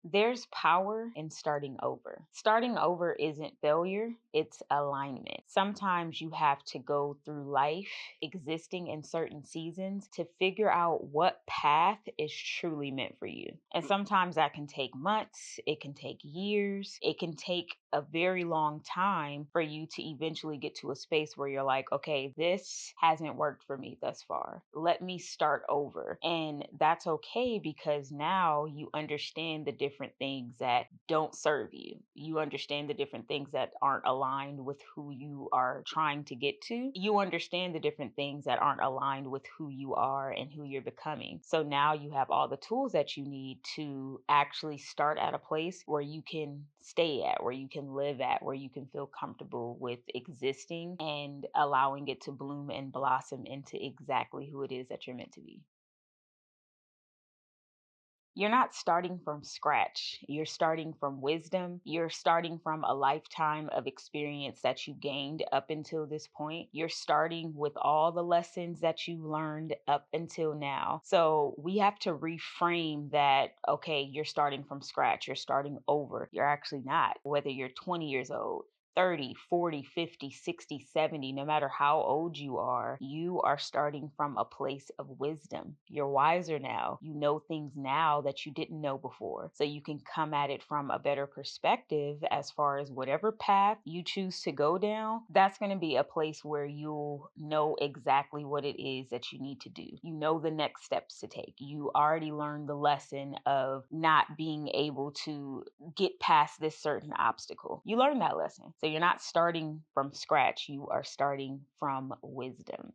There's power in starting over. Starting over isn't failure, it's alignment. Sometimes you have to go through life existing in certain seasons to figure out what path is truly meant for you. And sometimes that can take months, it can take years, it can take a very long time for you to eventually get to a space where you're like, okay, this hasn't worked for me thus far. Let me start over. And that's okay because now you understand the different things that don't serve you. You understand the different things that aren't aligned with who you are trying to get to. You understand the different things that aren't aligned with who you are and who you're becoming. So now you have all the tools that you need to actually start at a place where you can stay at, where you can live at, where you can feel comfortable with existing and allowing it to bloom and blossom into exactly who it is that you're meant to be. You're not starting from scratch. You're starting from wisdom. You're starting from a lifetime of experience that you gained up until this point. You're starting with all the lessons that you learned up until now. So we have to reframe that, okay, you're starting from scratch. You're starting over. You're actually not. Whether you're 20 years old, 30, 40, 50, 60, 70, no matter how old you are starting from a place of wisdom. You're wiser now. You know things now that you didn't know before. So you can come at it from a better perspective as far as whatever path you choose to go down. That's going to be a place where you'll know exactly what it is that you need to do. You know the next steps to take. You already learned the lesson of not being able to get past this certain obstacle. You learned that lesson. So you're not starting from scratch, you are starting from wisdom.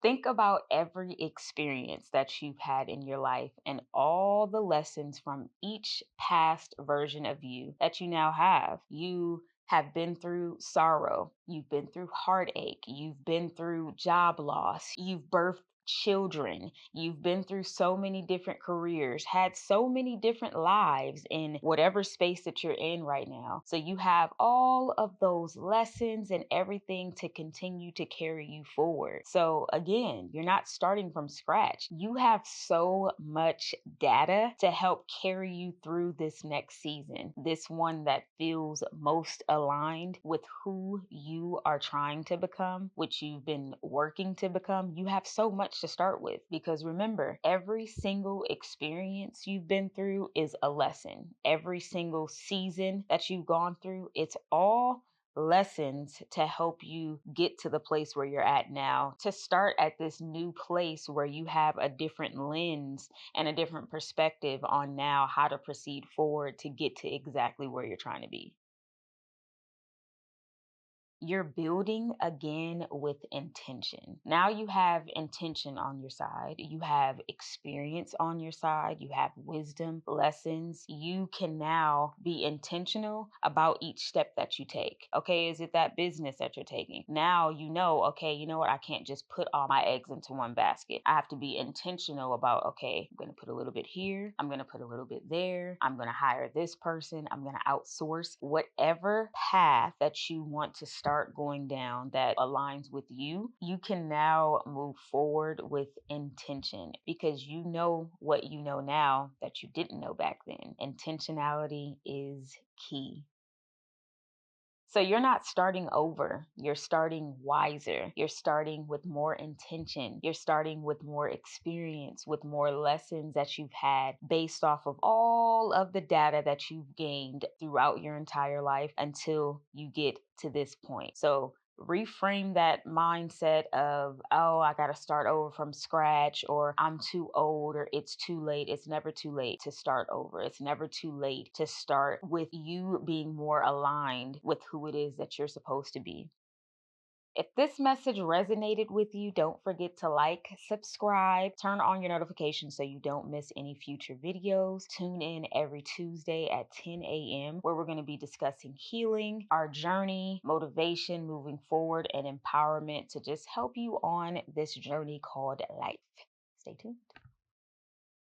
Think about every experience that you've had in your life and all the lessons from each past version of you that you now have. You have been through sorrow, you've been through heartache, you've been through job loss, you've birthed children, you've been through so many different careers, had so many different lives in whatever space that you're in right now. So you have all of those lessons and everything to continue to carry you forward. So again, you're not starting from scratch. You have so much data to help carry you through this next season, this one that feels most aligned with who you are trying to become, which you've been working to become. You have so much to start with because remember, every single experience you've been through is a lesson. Every single season that you've gone through, it's all lessons to help you get to the place where you're at now, to start at this new place where you have a different lens and a different perspective on now how to proceed forward to get to exactly where you're trying to be. You're building again with intention. Now you have intention on your side. You have experience on your side. You have wisdom, lessons. You can now be intentional about each step that you take. Okay, is it that business that you're taking? Now you know, okay, you know what? I can't just put all my eggs into one basket. I have to be intentional about, okay, I'm going to put a little bit here. I'm going to put a little bit there. I'm going to hire this person. I'm going to outsource whatever path that you want to start going down that aligns with you. You can now move forward with intention because you know what you know now that you didn't know back then. Intentionality is key. So you're not starting over. You're starting wiser. You're starting with more intention. You're starting with more experience, with more lessons that you've had based off of all of the data that you've gained throughout your entire life until you get to this point. So reframe that mindset of, oh, I got to start over from scratch, or I'm too old, or it's too late. It's never too late to start over. It's never too late to start with you being more aligned with who it is that you're supposed to be. If this message resonated with you, don't forget to like, subscribe, turn on your notifications so you don't miss any future videos. Tune in every Tuesday at 10 a.m., where we're going to be discussing healing, our journey, motivation moving forward, and empowerment to just help you on this journey called life. Stay tuned.